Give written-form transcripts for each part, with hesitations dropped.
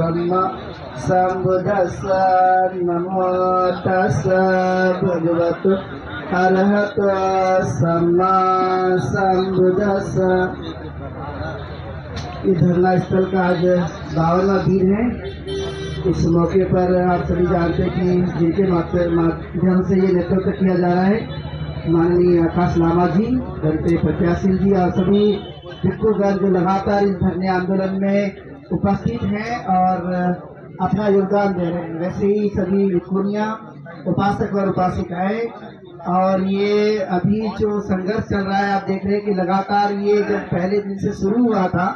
सम्मा सम्बुद्धस्स। नमो तस्स भगवतो अरहतो सम्मा सम्बुद्धस्स। ये धरना स्थल का आज 52वां दिन है। इस मौके पर आप सभी जानते हैं कि जिनके माध्यम से ये नेतृत्व किया जा रहा है, माननीय आकाश लामा जी, गणपति प्रत्याशी जी और सभी भिक्षुगण जो लगातार इस धरने आंदोलन में उपस्थित हैं और अपना योगदान दे रहे हैं। वैसे ही सभी भिक्षुनियाँ, उपासक और उपासिकाएं, और ये अभी जो संघर्ष चल रहा है, आप देख रहे हैं कि लगातार ये जब पहले दिन से शुरू हुआ था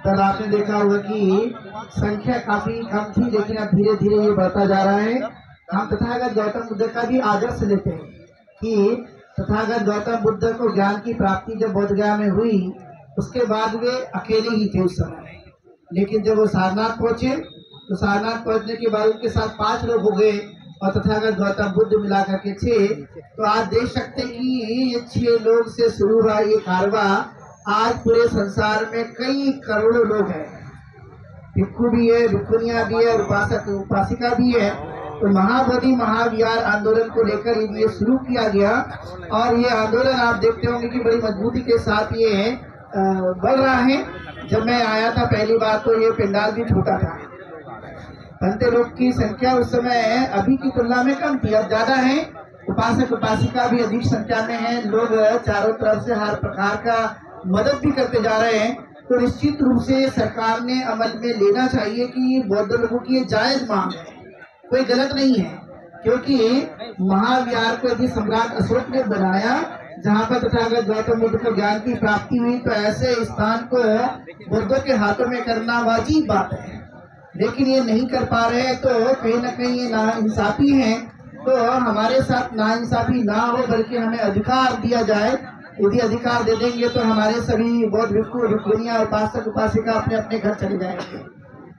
तब आपने देखा होगा कि संख्या काफी कम थी, लेकिन अब धीरे धीरे ये बढ़ता जा रहा है। हम तथागत गौतम बुद्ध का भी आदर्श लेते हैं कि तथागत गौतम बुद्ध को ज्ञान की प्राप्ति जब बोध गया में हुई, उसके बाद वे अकेले ही थे उस समय, लेकिन जब वो सारनाथ पहुंचे तो सारनाथ पहुंचने के बाद उनके साथ 5 लोग हो गए और तथागत गौतम बुद्ध मिलाकर के 6। तो आज देख सकते हैं कि ये 6 लोग से शुरू हुआ ये कारवा आज पूरे संसार में कई करोड़ों लोग हैं। भिक्षु भी है, भिक्षुनियाँ भी है, उपासक उपासिका भी है। तो महाबोधि महाविहार आंदोलन को लेकर ये शुरू किया गया और ये आंदोलन आप देखते होंगे कि बड़ी मजबूती के साथ ये बढ़ रहा है। जब मैं आया था पहली बार तो ये पंडाल भी छोटा था, बनते लोग की संख्या उस समय अभी की तुलना में कम थी, अब ज्यादा है। उपासक उपासिका भी अधिक संख्या में है। लोग चारों तरफ से हर प्रकार का मदद भी करते जा रहे हैं। तो निश्चित रूप से सरकार ने अमल में लेना चाहिए कि बौद्ध लोगों की ये जायज मांग है, कोई गलत नहीं है। क्योंकि महाविहार को यदि सम्राट अशोक ने बनाया जहाँ पर तथागत गौतम बुद्ध को ज्ञान की प्राप्ति हुई, तो ऐसे स्थान को बुद्धों के हाथों में करना वाजिब बात है, लेकिन ये नहीं कर पा रहे हैं। तो कहीं न कहीं ये नाइंसाफी है। तो हमारे साथ नाइंसाफी ना हो, बल्कि हमें अधिकार दिया जाए। यदि अधिकार दे देंगे तो हमारे सभी बौद्ध भिक्षु भिक्षुनियाँ, उपासक उपासिका अपने अपने घर चले जाएंगे,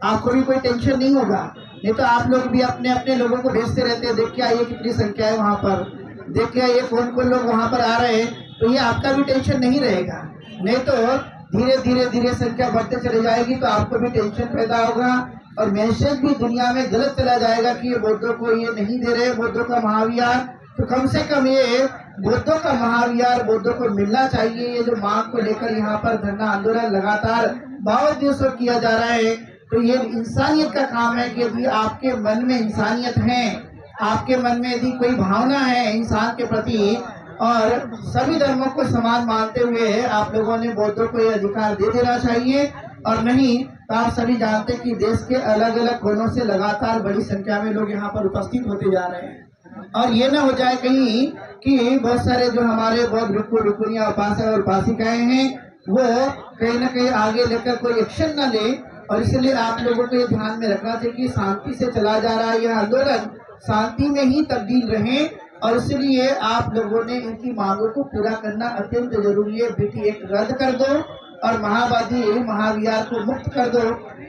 आपको भी कोई टेंशन नहीं होगा। नहीं तो आप लोग भी अपने अपने लोगों को भेजते रहते हैं, देख के आइए कितनी संख्या है वहाँ पर, देख के आइए कौन कौन लोग वहाँ पर आ रहे हैं, तो ये आपका भी टेंशन नहीं रहेगा। नहीं तो धीरे धीरे धीरे संख्या बढ़ते चले जाएगी तो आपको भी टेंशन पैदा होगा और मैसेज भी दुनिया में गलत चला जाएगा कि ये बौद्धों को ये नहीं दे रहे बौद्धों का महाविहार। तो कम से कम ये बौद्धों का महाविहार बौद्धों को मिलना चाहिए। ये जो मांग को लेकर यहाँ पर धरना आंदोलन लगातार 52 दिवसों किया जा रहा है, तो ये इंसानियत का काम है कि यदि आपके मन में इंसानियत है, आपके मन में यदि कोई भावना है इंसान के प्रति और सभी धर्मों को समान मानते हुए आप लोगों ने बौद्धों को ये अधिकार दे देना चाहिए। और नहीं तो आप सभी जानते हैं कि देश के अलग अलग कोनों से लगातार बड़ी संख्या में लोग यहाँ पर उपस्थित होते जा रहे हैं। और ये ना हो जाए कहीं कि बहुत सारे जो हमारे बौद्ध भिक्षु भिक्षुनियाँ उपासक और उपासिकाएं हैं वो कहीं न कहीं आगे लेकर कोई एक्शन न ले। और इसलिए आप लोगों को ये ध्यान में रखना चाहिए कि शांति से चला जा रहा है यह आंदोलन, शांति में ही तब्दील रहे। और इसलिए आप लोगों ने इनकी मांगों को पूरा करना अत्यंत जरूरी है। बेटी एक रद्द कर दो और महावादी महाविहार को मुक्त कर दो।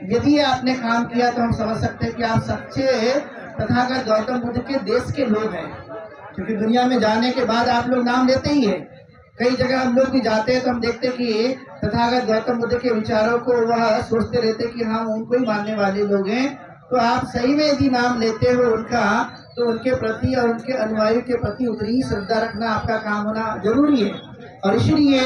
यदि आपने काम किया तो हम समझ सकते हैं कि आप सच्चे तथागत गौतम बुद्ध के देश के लोग हैं, क्योंकि दुनिया में जाने के बाद आप लोग नाम लेते ही हैं। कई जगह हम लोग भी जाते हैं तो हम देखते हैं कि तथागत गौतम बुद्ध के विचारों को वह सोचते रहते हैं कि हम उनको ही मानने वाले लोग हैं। तो आप सही में यदि नाम लेते हो उनका, तो उनके प्रति और उनके अनुयायियों के प्रति उतनी ही श्रद्धा रखना आपका काम होना जरूरी है। और इसलिए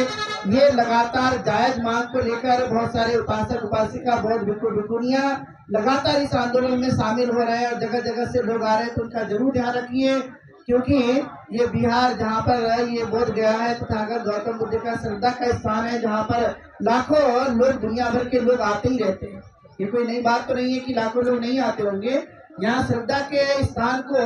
ये लगातार जायज मांग को लेकर बहुत सारे उपासक उपासिका बौद्ध भिक्षु भिक्षुनियाँ लगातार इस आंदोलन में शामिल हो रहे हैं और जगह जगह से लोग आ रहे हैं। तो उनका जरूर ध्यान रखिए, क्योंकि ये बिहार जहाँ पर ये बोध गया है तथागत गौतम बुद्ध का श्रद्धा का स्थान है, जहाँ पर लाखों लोग दुनिया भर के लोग आते ही रहते हैं। ये कोई नई बात तो नहीं है कि लाखों लोग नहीं आते होंगे। यहाँ श्रद्धा के स्थान को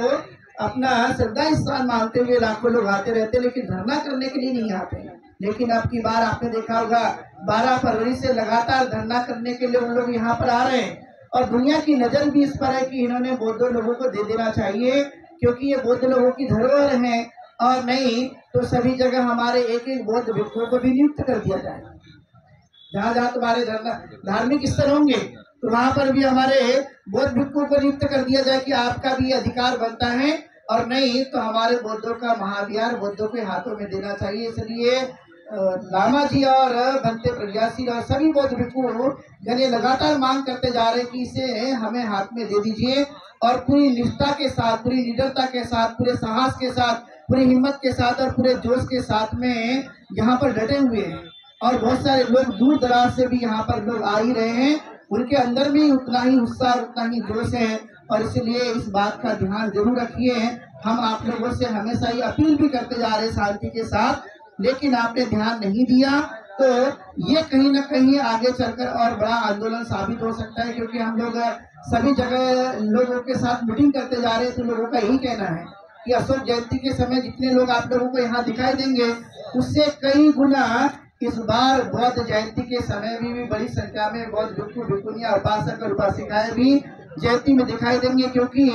अपना श्रद्धा स्थान मानते हुए लाखों लोग आते रहते हैं, लेकिन धरना करने के लिए नहीं आते हैं। लेकिन अब की बार आपने देखा होगा 12 फरवरी से लगातार धरना करने के लिए उन लोग यहाँ पर आ रहे हैं। और दुनिया की नजर भी इस पर है कि इन्होंने बौद्ध लोगों को दे देना चाहिए, क्योंकि ये बौद्ध लोगों की धरोहर है। और नहीं तो सभी जगह हमारे एक एक बौद्ध भिक्षुओं को भी नियुक्त कर दिया जाए। जहाँ जहाँ तुम्हारे धार्मिक स्थल होंगे तो वहाँ पर भी हमारे बौद्ध भिक्षुओं को नियुक्त कर दिया जाए कि आपका भी अधिकार बनता है। और नहीं तो हमारे बौद्धों का महाविहार बौद्धों के हाथों में देना चाहिए। इसलिए लामा जी और भंते प्रज्ञासी और सभी बौद्ध भिक्षु गणे लगातार मांग करते जा रहे हैं कि इसे हमें हाथ में दे दीजिए, और पूरी निष्ठा के साथ, पूरी निडरता के साथ, पूरे साहस के साथ, पूरी हिम्मत के साथ और पूरे जोश के साथ में यहाँ पर डटे हुए हैं। और बहुत सारे लोग दूर दराज से भी यहाँ पर लोग आ ही रहे हैं, उनके अंदर भी उतना ही उत्साह, उतना ही जोश है, और इसलिए इस बात का ध्यान जरूर रखिए। हम आप लोगों से हमेशा ही अपील भी करते जा रहे हैं शांति के साथ, लेकिन आपने ध्यान नहीं दिया, तो ये कहीं न कहीं आगे चलकर और बड़ा आंदोलन साबित हो सकता है। क्योंकि हम लोग सभी जगह लोगों के साथ मीटिंग करते जा रहे हैं, तो लोगों का यही कहना है कि अशोक जयंती के समय जितने लोग आप लोगों को यहाँ दिखाई देंगे, उससे कई गुना इस बार बौद्ध जयंती के समय भी बड़ी संख्या में बौद्ध भिक्षु भिक्षुनियां, उपासक और उपासिकाएं भी जयंती में दिखाई देंगे। क्योंकि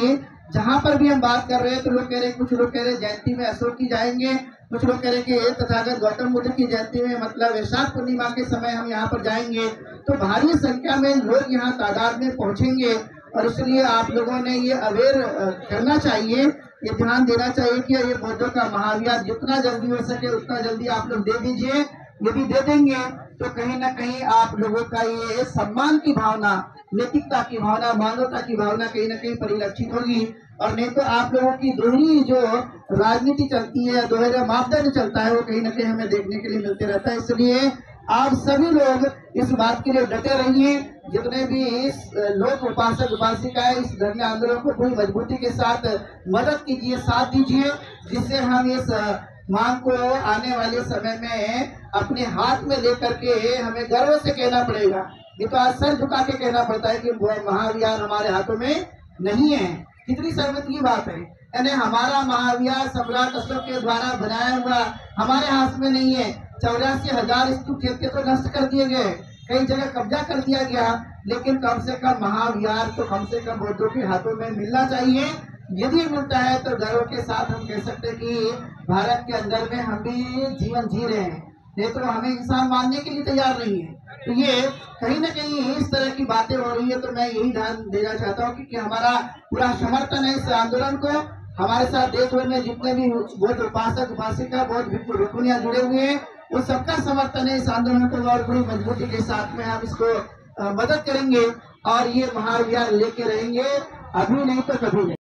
जहाँ पर भी हम बात कर रहे हैं, तो लोग कह रहे हैं, कुछ लोग कह रहे हैं जयंती में अशोक की जाएंगे, कुछ लोग कह रहे हैं कि तथागत गौतम बुद्ध की जयंती में, मतलब वैशाख पूर्णिमा के समय हम यहाँ पर जाएंगे। तो भारी संख्या में लोग यहाँ तादाद में पहुंचेंगे, और इसलिए आप लोगों ने ये अवेयर करना चाहिए, ये ध्यान देना चाहिए कि ये बौद्धों का महाविहार जितना जल्दी हो सके उतना जल्दी आप लोग दे दीजिए। यदि दे देंगे तो कहीं ना कहीं आप लोगों का ये सम्मान की भावना, नैतिकता की भावना, मानवता की भावना कहीं ना कहीं परिलक्षित होगी। और नहीं तो आप लोगों की दोहरी जो राजनीति चलती है, दोहरा मापदंड चलता है, वो कहीं ना कहीं हमें देखने के लिए मिलते रहता है। इसलिए आप सभी लोग इस बात के लिए डटे रहिए, जितने भी इस लोक उपासक उपासिकाएं इस धर्म आंदोलन को पूरी मजबूती के साथ मदद कीजिए, साथ दीजिए, जिससे हम इस मांग को आने वाले समय में अपने हाथ में लेकर के हमें गर्व से कहना पड़ेगा। ये तो आज सर झुका के कहना पड़ता है कि महाविहार हमारे हाथों में नहीं है। कितनी शर्मिंदगी की बात है, यानी हमारा महाविहार सम्राट अशोक के द्वारा बनाया हुआ हमारे हाथ में नहीं है। 84,000 स्तूप क्षेत्र तो नष्ट कर दिए गए, कई जगह कब्जा कर दिया गया, लेकिन कम से कम महाविहार तो कम से कम बौद्धों के हाथों में मिलना चाहिए। यदि मिलता है तो गर्व के साथ हम कह सकते हैं कि भारत के अंदर में हम भी जीवन जी रहे हैं, नहीं तो हमें इंसान मानने के लिए तैयार नहीं है। तो ये कहीं ना कहीं इस तरह की बातें हो रही है, तो मैं यही ध्यान देना चाहता हूँ कि हमारा पूरा समर्थन है इस आंदोलन को। हमारे साथ देश भर में जितने भी बौद्ध उपासक उपासिका, बौद्ध भिक्षु भिक्षुनियां जुड़े हुए हैं, वो सबका समर्थन है इस आंदोलन को, और पूरी मजबूती के साथ में हम इसको मदद करेंगे और ये महाविहार लेके रहेंगे, अभी नहीं तो कभी नहीं।